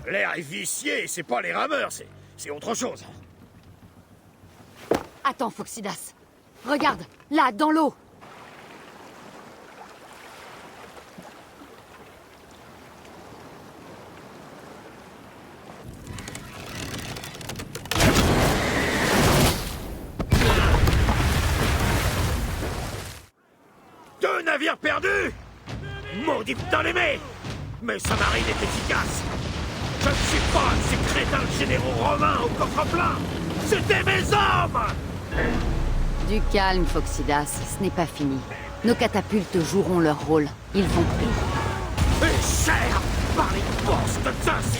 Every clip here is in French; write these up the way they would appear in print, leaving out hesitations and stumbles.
L'air est vicié, c'est pas les rameurs, c'est autre chose. Attends, Phoxidas. Regarde, là, dans l'eau. Deux navires perdus! Maudit dans les mets! Mais sa marine est efficace! Je ne suis pas de ces crétins de généraux romains au coffre plein! C'était mes hommes! Du calme, Phoxidas, ce n'est pas fini. Nos catapultes joueront leur rôle. Ils vont prier. Et cher par les forces de Zeus!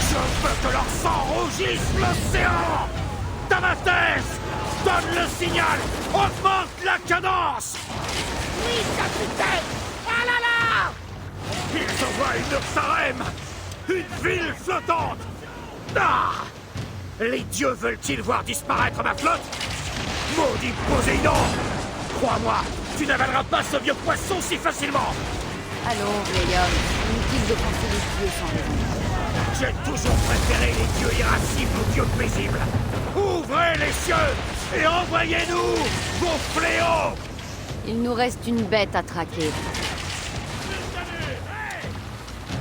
Je veux que leur sang rougisse l'océan! Damastes! Donne le signal! Augmente la cadence! Oui, capitaine! Ah là là! Ils envoient une Ursarem! Une ville flottante! Ah! Les dieux veulent-ils voir disparaître ma flotte? Maudit Poséidon! Crois-moi, tu n'avaleras pas ce vieux poisson si facilement! Allons, vieil homme. Inutile de penser les dieux sans raison. J'ai toujours préféré les dieux irascibles aux dieux paisibles! Ouvrez les cieux et envoyez-nous vos fléaux! Il nous reste une bête à traquer. Hey!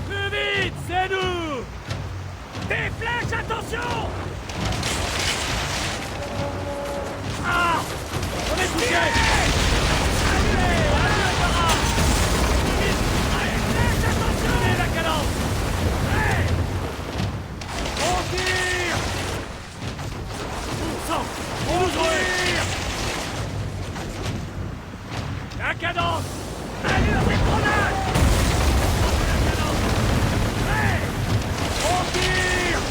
Plus vite, c'est nous! Des flèches, attention! Ah! On est touché! Allez, Bara! Vite! Allez, flèches, attention! Donnez la cadence! Hey! On tire! On tire! La cadence! Allure des grenades! La cadence! Hey! On tire!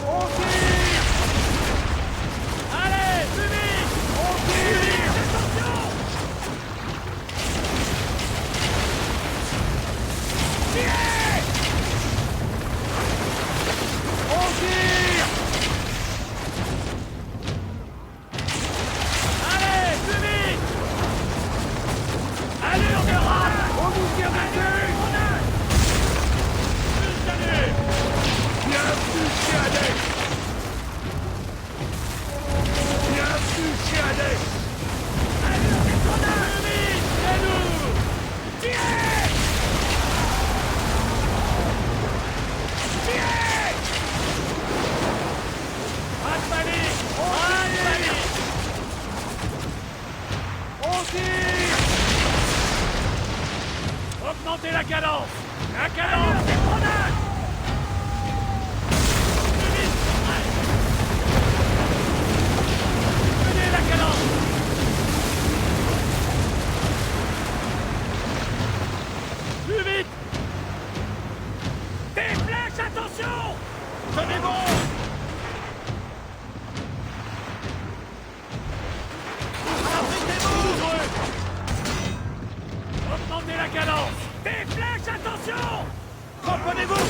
On tire! Allez, plus vite! On tire! Attention! Tirez! On tire! Allez, plus vite! Allure de rame! On vous tire dessus! Plus d'allure! Bien plus chiadé! Bien plus chiadé! Allure des grenades! Plus vite! C'est nous! Tirez! Tirez! Pas de panique! Pas de panique! On tire! Augmentez la cadence! La cadence des grenades! Plus vite! Menez la cadence! Plus vite! Des flèches, attention! Tenez bon! Abritez-vous! Augmentez la cadence! Des flèches, attention! Reprenez-vous!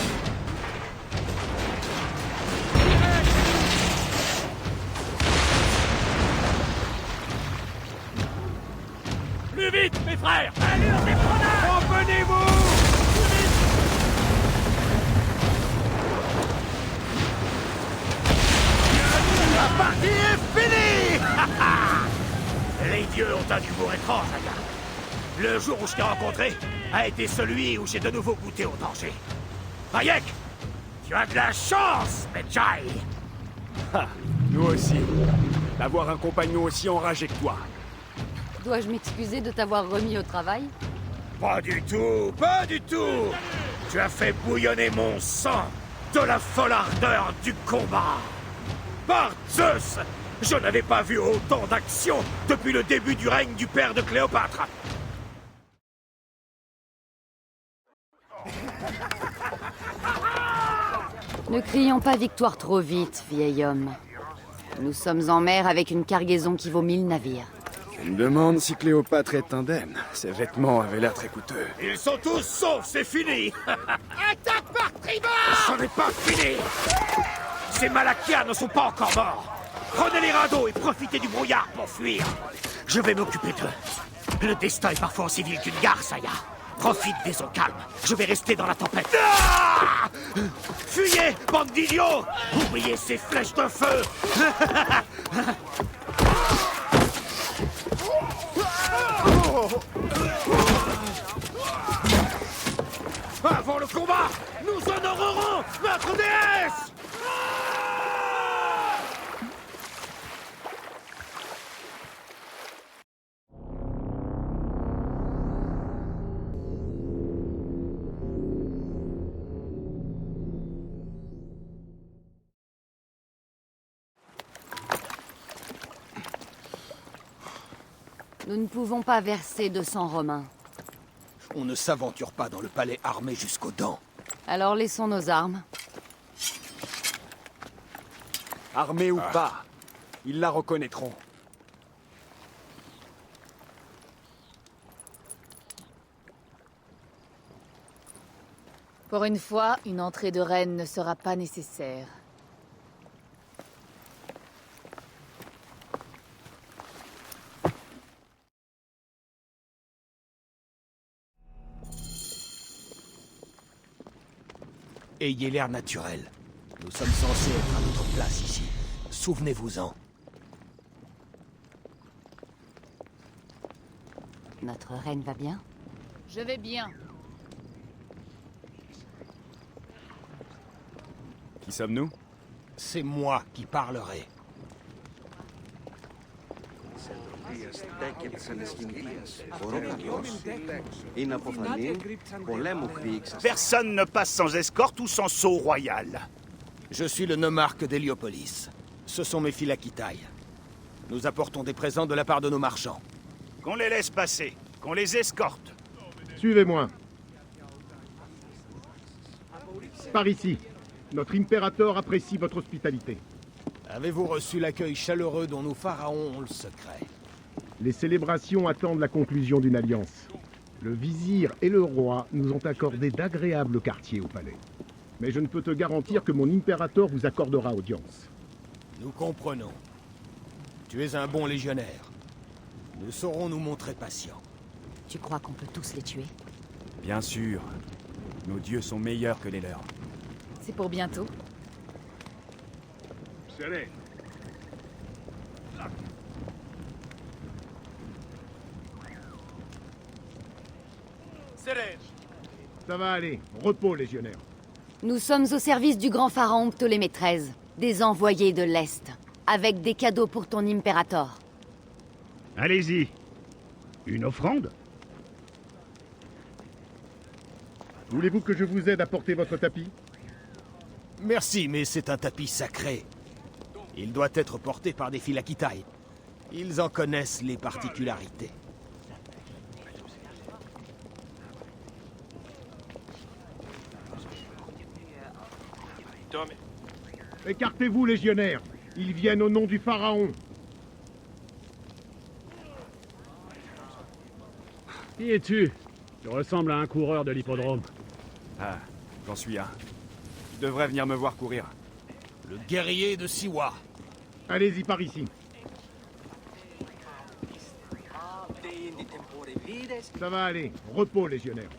Plus vite, mes frères! Allure des grenades! Reprenez-vous! Plus vite! La partie est finie! Les dieux ont un humour étrange, Aya. Le jour où je t'ai rencontré a été celui où j'ai de nouveau goûté au danger. Hayek, tu as de la chance, Medjay! Ha! Nous aussi. D'avoir un compagnon aussi enragé que toi. Dois-je m'excuser de t'avoir remis au travail? Pas du tout, pas du tout! Tu as fait bouillonner mon sang de la folle ardeur du combat! Par Zeus! Je n'avais pas vu autant d'action depuis le début du règne du père de Cléopâtre! Ne crions pas victoire trop vite, vieil homme. Nous sommes en mer avec une cargaison qui vaut 1000 navires. Je me demande si Cléopâtre est indemne. Ses vêtements avaient l'air très coûteux. Ils sont tous saufs, c'est fini! Attaque par tribord! Ce n'est pas fini! Ces Malachias ne sont pas encore morts! Prenez les radeaux et profitez du brouillard pour fuir! Je vais m'occuper d'eux. Le destin est parfois aussi vil qu'une garce, Aya. Profite des eaux calmes. Je vais rester dans la tempête. Ah! Fuyez, bande d'idiots! Oubliez ces flèches de feu! Avant le combat, nous honorerons notre déesse! Nous ne pouvons pas verser de sang romain. On ne s'aventure pas dans le palais armé jusqu'aux dents. Alors laissons nos armes. Armés ou pas, ils la reconnaîtront. Pour une fois, une entrée de reine ne sera pas nécessaire. Ayez l'air naturel. Nous sommes censés être à notre place ici. Souvenez-vous-en. Notre reine va bien? Je vais bien. Qui sommes-nous? C'est moi qui parlerai. Personne ne passe sans escorte ou sans sceau royal. Je suis le nomarque d'Héliopolis. Ce sont mes phylakitailles. Nous apportons des présents de la part de nos marchands. Qu'on les laisse passer, qu'on les escorte. Suivez-moi. Par ici. Notre impérateur apprécie votre hospitalité. Avez-vous reçu l'accueil chaleureux dont nos pharaons ont le secret? Les célébrations attendent la conclusion d'une alliance. Le vizir et le roi nous ont accordé d'agréables quartiers au palais. Mais je ne peux te garantir que mon impérateur vous accordera audience. Nous comprenons. Tu es un bon légionnaire. Nous saurons nous montrer patients. Tu crois qu'on peut tous les tuer? Bien sûr. Nos dieux sont meilleurs que les leurs. C'est pour bientôt. Ça va aller. Repos, légionnaire. Nous sommes au service du grand pharaon Ptolémée XIII, des envoyés de l'Est, avec des cadeaux pour ton impérator. Allez-y. Une offrande? Voulez-vous que je vous aide à porter votre tapis? Merci, mais c'est un tapis sacré. Il doit être porté par des phylakitailles. Ils en connaissent les particularités. Écartez-vous, légionnaire. Ils viennent au nom du pharaon. Qui es-tu? Tu ressembles à un coureur de l'hippodrome. Ah, j'en suis un. Tu devrais venir me voir courir. Le guerrier de Siwa. Allez-y par ici. Ça va aller. Repos, légionnaire.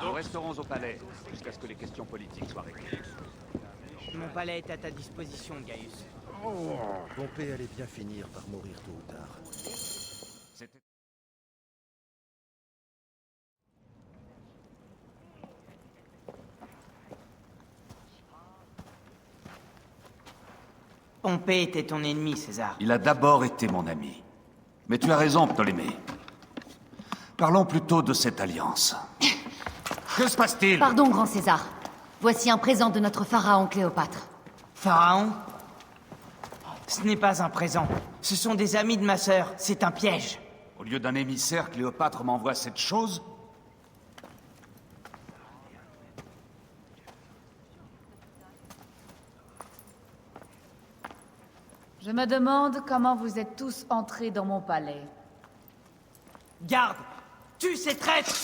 Nous resterons au palais jusqu'à ce que les questions politiques soient réglées. Mon palais est à ta disposition, Gaius. Pompée allait bien finir par mourir tôt ou tard. Pompée était ton ennemi, César. Il a d'abord été mon ami. Mais tu as raison, Ptolémée. Parlons plutôt de cette alliance. Que se passe-t-il? Pardon, grand César. Voici un présent de notre pharaon Cléopâtre. Pharaon? Ce n'est pas un présent. Ce sont des amis de ma sœur. C'est un piège. Au lieu d'un émissaire, Cléopâtre m'envoie cette chose? Je me demande comment vous êtes tous entrés dans mon palais. Garde! Tue ces traîtres!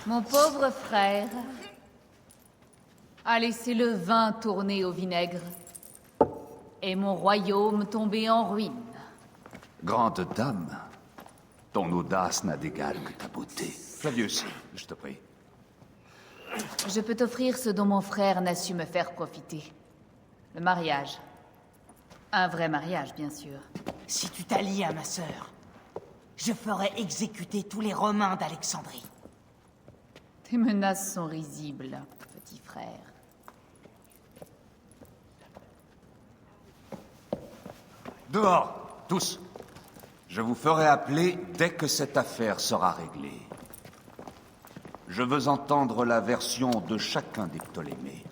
Mon pauvre frère. a laissé le vin tourner au vinaigre et mon royaume tomber en ruine. Grande dame, ton audace n'a d'égal que ta beauté. Flavius, je te prie. Je peux t'offrir ce dont mon frère n'a su me faire profiter. Le mariage. Un vrai mariage, bien sûr. Si tu t'allies à ma sœur, je ferai exécuter tous les Romains d'Alexandrie. Tes menaces sont risibles, petit frère. Dehors, tous. Je vous ferai appeler dès que cette affaire sera réglée. Je veux entendre la version de chacun des Ptolémées.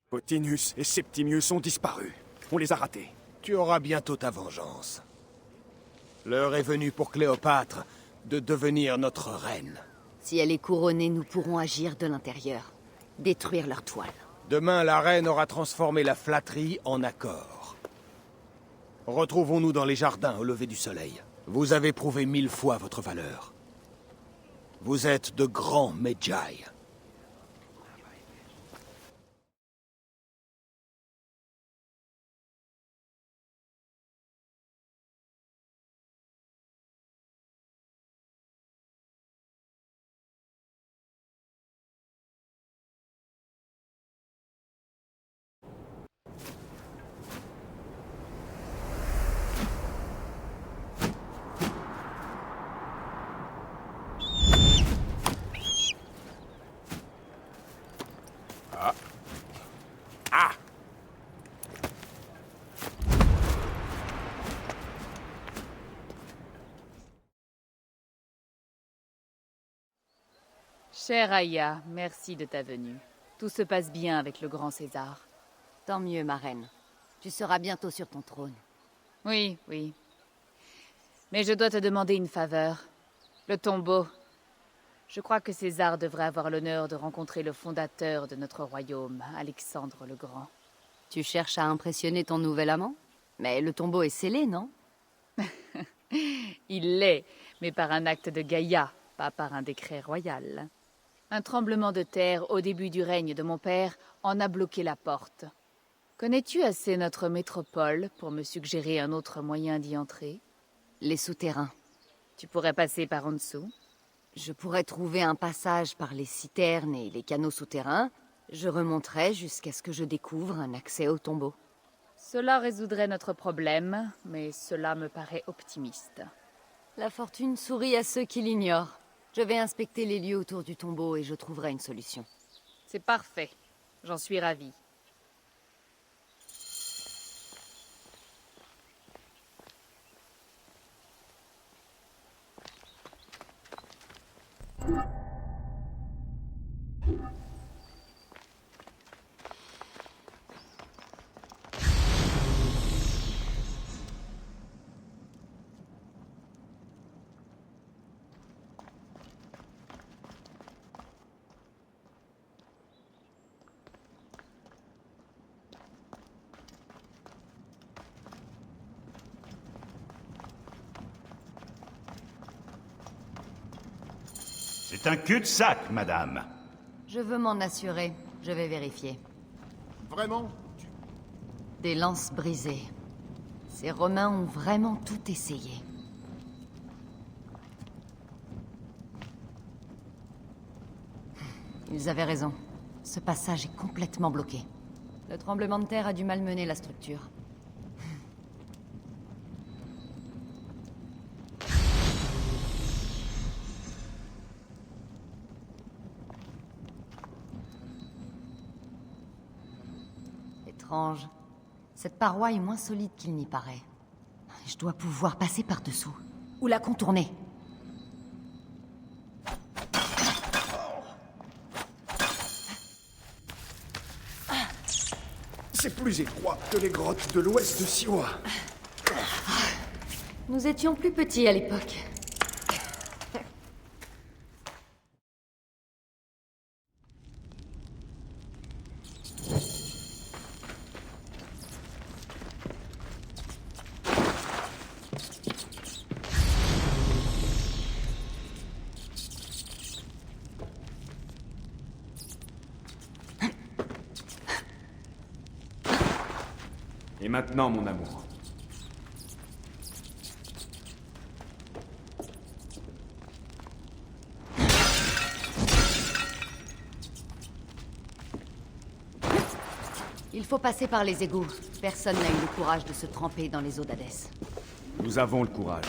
Pothinus et Septimius ont disparu. On les a ratés. Tu auras bientôt ta vengeance. L'heure est venue pour Cléopâtre de devenir notre reine. Si elle est couronnée, nous pourrons agir de l'intérieur. Détruire leur toile. Demain, la reine aura transformé la flatterie en accord. Retrouvons-nous dans les jardins au lever du soleil. Vous avez prouvé 1000 fois votre valeur. Vous êtes de grands Medjay. Chère Aya, merci de ta venue. Tout se passe bien avec le grand César. Tant mieux, ma reine. Tu seras bientôt sur ton trône. Oui, oui. Mais je dois te demander une faveur. Le tombeau. Je crois que César devrait avoir l'honneur de rencontrer le fondateur de notre royaume, Alexandre le Grand. Tu cherches à impressionner ton nouvel amant? Mais le tombeau est scellé, non? Il l'est, mais par un acte de Gaïa, pas par un décret royal. Un tremblement de terre au début du règne de mon père en a bloqué la porte. Connais-tu assez notre métropole pour me suggérer un autre moyen d'y entrer? Les souterrains. Tu pourrais passer par en dessous? Je pourrais trouver un passage par les citernes et les canaux souterrains. Je remonterai jusqu'à ce que je découvre un accès au tombeau. Cela résoudrait notre problème, mais cela me paraît optimiste. La fortune sourit à ceux qui l'ignorent. Je vais inspecter les lieux autour du tombeau et je trouverai une solution. C'est parfait. J'en suis ravie. C'est un cul-de-sac, madame. Je veux m'en assurer. Je vais vérifier. Vraiment? Des lances brisées. Ces Romains ont vraiment tout essayé. Ils avaient raison. Ce passage est complètement bloqué. Le tremblement de terre a dû malmener la structure. Étrange. Cette paroi est moins solide qu'il n'y paraît. Je dois pouvoir passer par-dessous. Ou la contourner. C'est plus étroit que les grottes de l'ouest de Siwa. Nous étions plus petits à l'époque. Et maintenant, mon amour. Il faut passer par les égouts. Personne n'a eu le courage de se tremper dans les eaux d'Hadès. Nous avons le courage.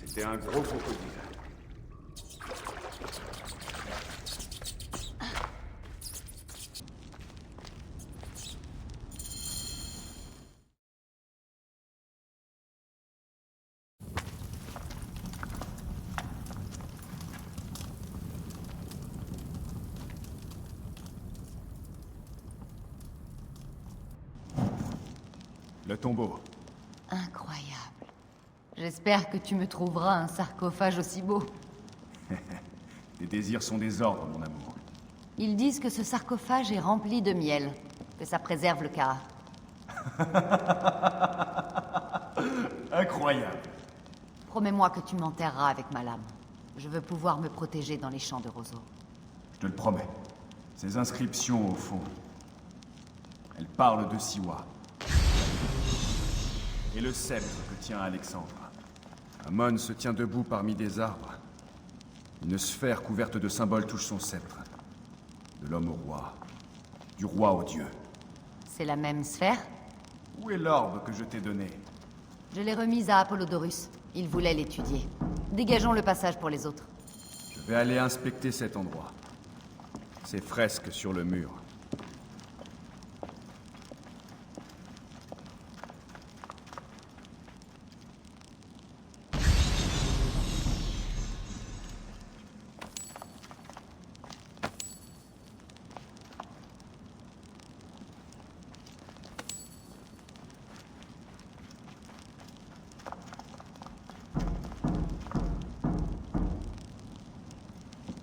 C'était un gros crocodile. Le tombeau. Incroyable. J'espère que tu me trouveras un sarcophage aussi beau. Tes désirs sont des ordres, mon amour. Ils disent que ce sarcophage est rempli de miel, que ça préserve le Kara. Incroyable. Promets-moi que tu m'enterreras avec ma lame. Je veux pouvoir me protéger dans les champs de roseaux. Je te le promets. Ces inscriptions, au fond, elles parlent de Siwa. Et le sceptre que tient Alexandre. Amon se tient debout parmi des arbres. Une sphère couverte de symboles touche son sceptre. De l'homme au roi. Du roi au dieu. C'est la même sphère? Où est l'orbe que je t'ai donné? Je l'ai remise à Apollodorus. Il voulait l'étudier. Dégageons le passage pour les autres. Je vais aller inspecter cet endroit. Ces fresques sur le mur.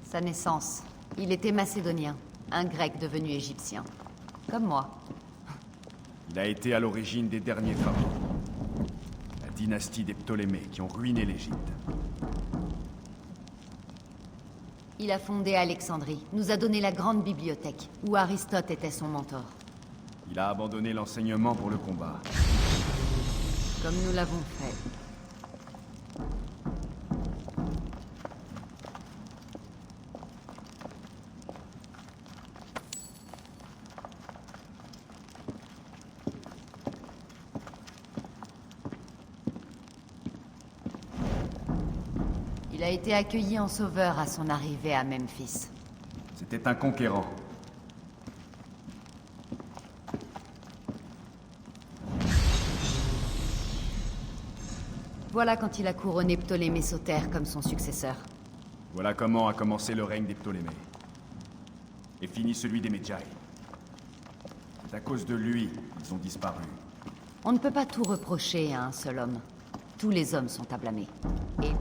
Sa naissance. Il était macédonien, un grec devenu égyptien. Comme moi. Il a été à l'origine des derniers pharaons. La dynastie des Ptolémées qui ont ruiné l'Égypte. Il a fondé Alexandrie, nous a donné la grande bibliothèque, où Aristote était son mentor. Il a abandonné l'enseignement pour le combat. Comme nous l'avons fait. Il a été accueilli en sauveur à son arrivée à Memphis. C'était un conquérant. Voilà quand il a couronné Ptolémée Sotère comme son successeur. Voilà comment a commencé le règne des Ptolémées. Et fini celui des Medjay. C'est à cause de lui qu'ils ont disparu. On ne peut pas tout reprocher à un seul homme. Tous les hommes sont à blâmer. Et...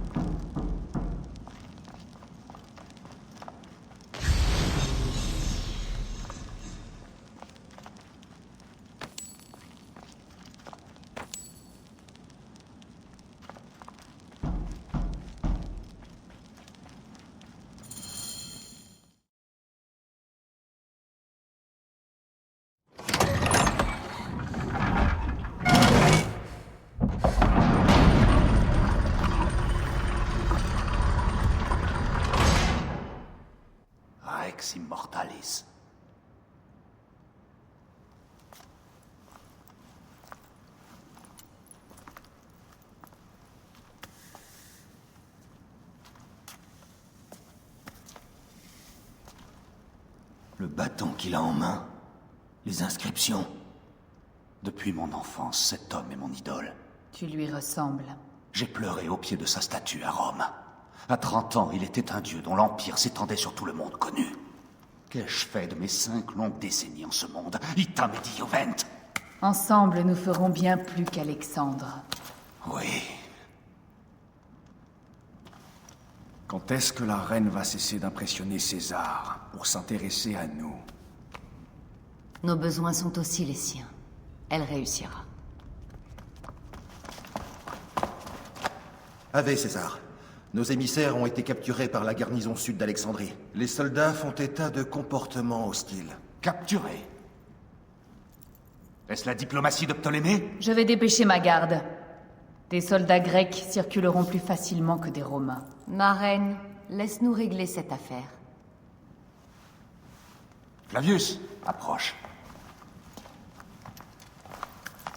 Le bâton qu'il a en main. Les inscriptions. Depuis mon enfance, cet homme est mon idole. Tu lui ressembles. J'ai pleuré au pied de sa statue à Rome. À 30 ans, il était un dieu dont l'empire s'étendait sur tout le monde connu. Qu'ai-je fait de mes 5 longues décennies en ce monde? Itam et Juvent. Ensemble, nous ferons bien plus qu'Alexandre. Oui. Quand est-ce que la reine va cesser d'impressionner César pour s'intéresser à nous? Nos besoins sont aussi les siens. Elle réussira. Ave César. Nos émissaires ont été capturés par la garnison sud d'Alexandrie. Les soldats font état de comportements hostiles. Capturé. Est-ce la diplomatie de Ptolémée? Je vais dépêcher ma garde. Des soldats grecs circuleront plus facilement que des Romains. Ma reine, laisse-nous régler cette affaire. Flavius, approche.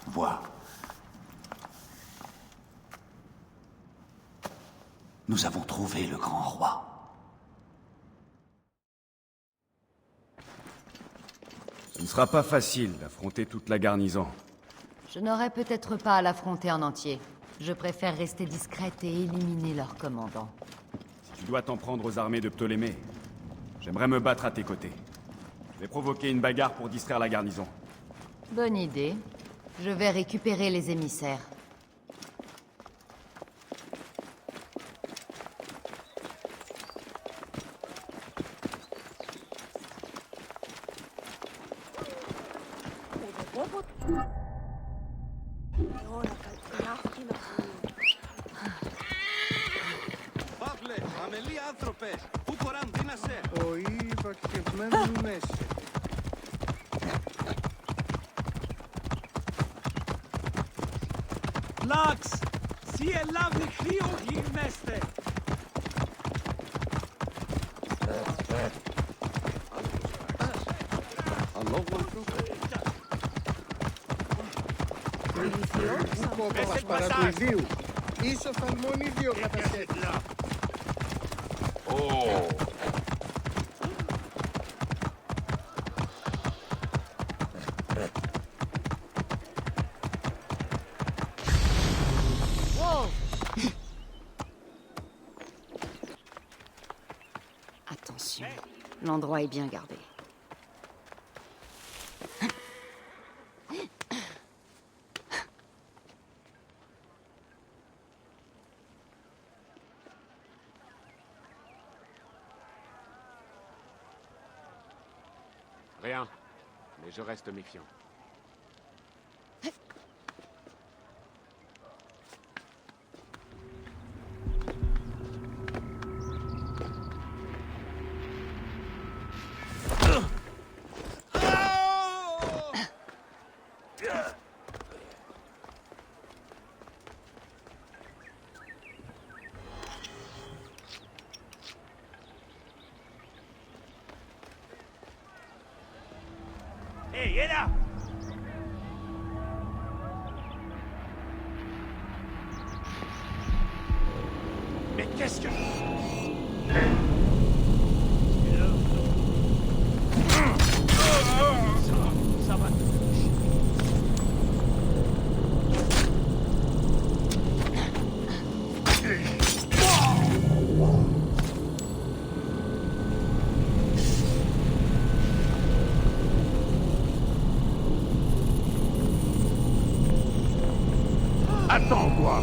Vois. Nous avons trouvé le grand roi. Ce ne sera pas facile d'affronter toute la garnison. Je n'aurais peut-être pas à l'affronter en entier. Je préfère rester discrète et éliminer leur commandant. Si tu dois t'en prendre aux armées de Ptolémée, j'aimerais me battre à tes côtés. Je vais provoquer une bagarre pour distraire la garnison. Bonne idée. Je vais récupérer les émissaires. Λάξ! Σι ελάβει χλείο γυρνέστε! Κόπαλας παρά του ιδίου. Ίσως αλμονίδιο κατασχέτη. Attention, l'endroit est bien gardé. Rien, mais je reste méfiant. Hé, hey, est là! Mais qu'est-ce que... Ça va. Attends-toi!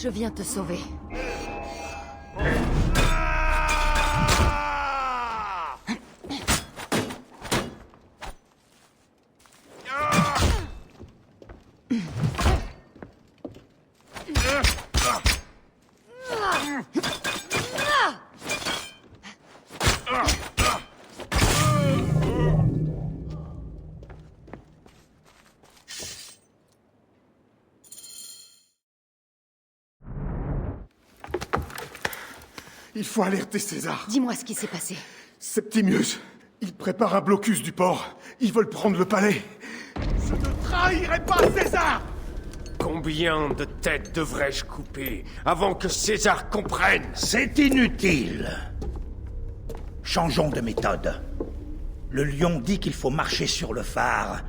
Je viens te sauver. Il faut alerter César. Dis-moi ce qui s'est passé. Septimius, il prépare un blocus du port. Ils veulent prendre le palais. Je ne trahirai pas César! Combien de têtes devrais-je couper avant que César comprenne? C'est inutile. Changeons de méthode. Le lion dit qu'il faut marcher sur le phare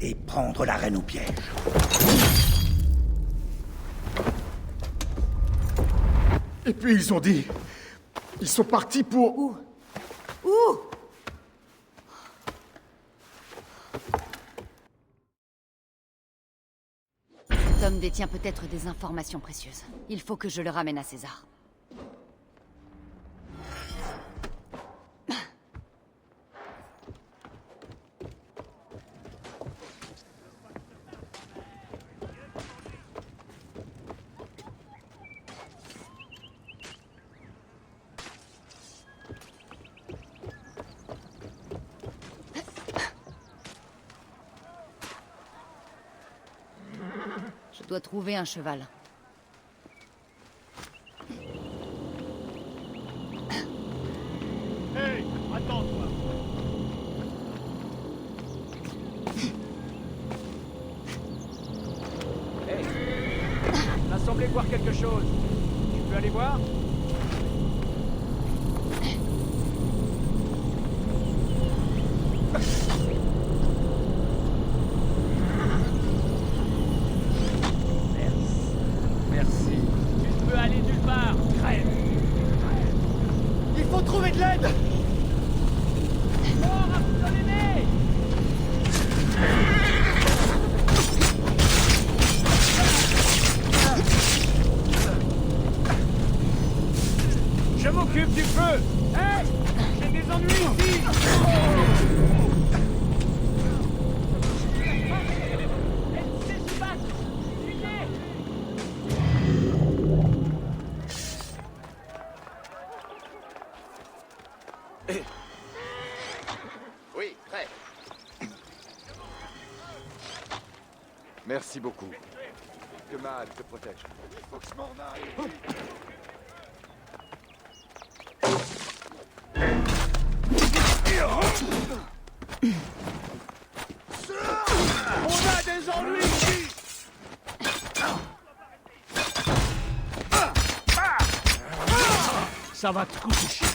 et prendre la reine au piège. Et puis ils ont dit... Ils sont partis pour... Où? Cet homme détient peut-être des informations précieuses. Il faut que je le ramène à César. Je dois trouver un cheval. Hey, attends-toi. Hey, t'as semblé voir quelque chose. Tu peux aller voir? Je m'occupe du feu. Hey, j'ai des ennuis ici. Oui, prêt. Merci beaucoup. Que Maal te protège. Il faut que je m'en aille. On a des ennuis ici. Ça va te coûter cher.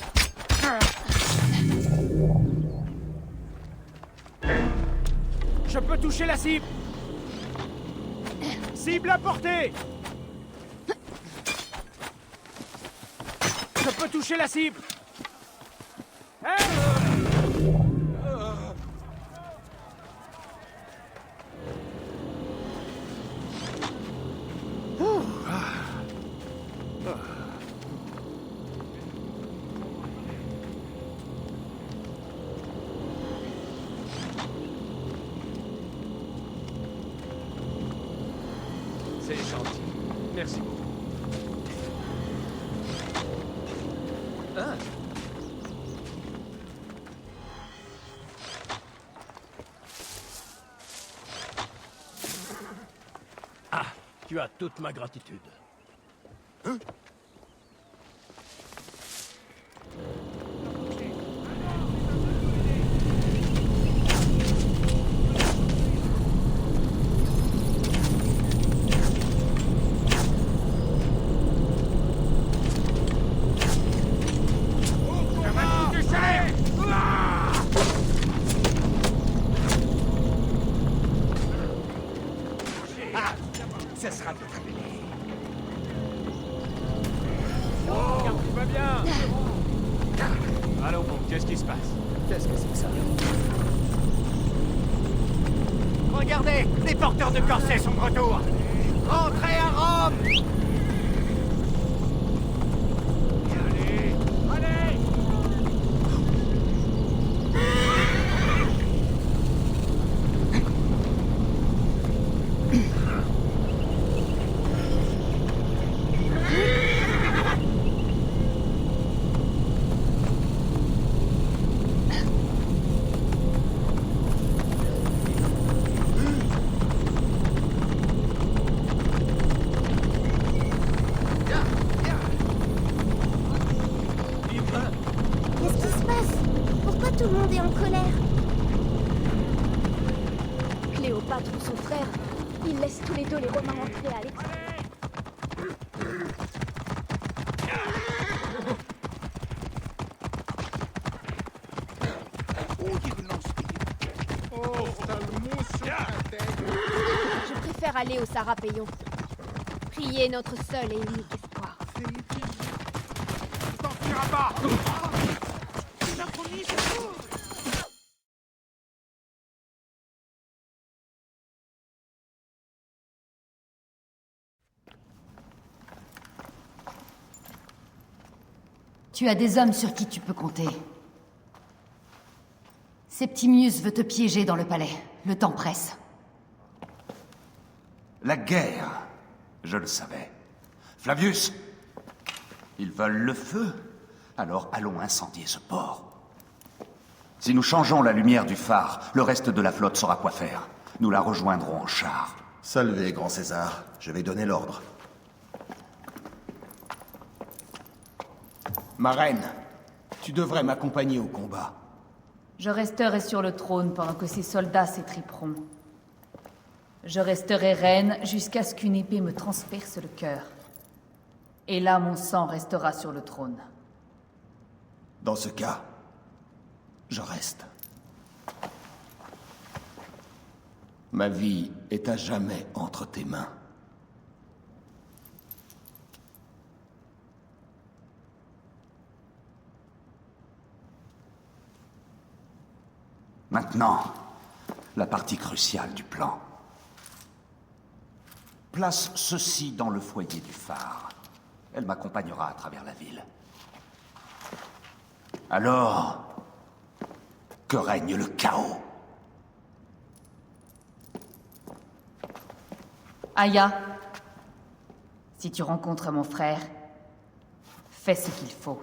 Je peux toucher la cible. Cible à portée. Je peux toucher la cible. Hey! C'est gentil. Merci beaucoup. Ah, tu as toute ma gratitude. Ça sera de terminé. Regarde, tout va bien. Allons, bon, qu'est-ce qui se passe? Qu'est-ce que c'est que ça? Regardez, les porteurs de corsets sont de retour. Rentrez à Rome. Qu'est-ce qui se passe? Pourquoi tout le monde est en colère? Cléopâtre ou son frère, ils laissent tous les deux les Romains entrer à Alexandrie. Je préfère aller au Sarapéon. Prier notre seul et unique espoir. T'en tireras pas. Tu as des hommes sur qui tu peux compter. Septimius veut te piéger dans le palais. Le temps presse. La guerre, je le savais. Flavius, ils veulent le feu. Alors allons incendier ce port. Si nous changeons la lumière du phare, le reste de la flotte saura quoi faire. Nous la rejoindrons en char. Salvé, grand César. Je vais donner l'ordre. Ma reine, tu devrais m'accompagner au combat. Je resterai sur le trône pendant que ces soldats s'étriperont. Je resterai reine jusqu'à ce qu'une épée me transperce le cœur. Et là, mon sang restera sur le trône. Dans ce cas, je reste. Ma vie est à jamais entre tes mains. Maintenant, la partie cruciale du plan. Place ceci dans le foyer du phare. Elle m'accompagnera à travers la ville. Alors, que règne le chaos. Aya, si tu rencontres mon frère, fais ce qu'il faut.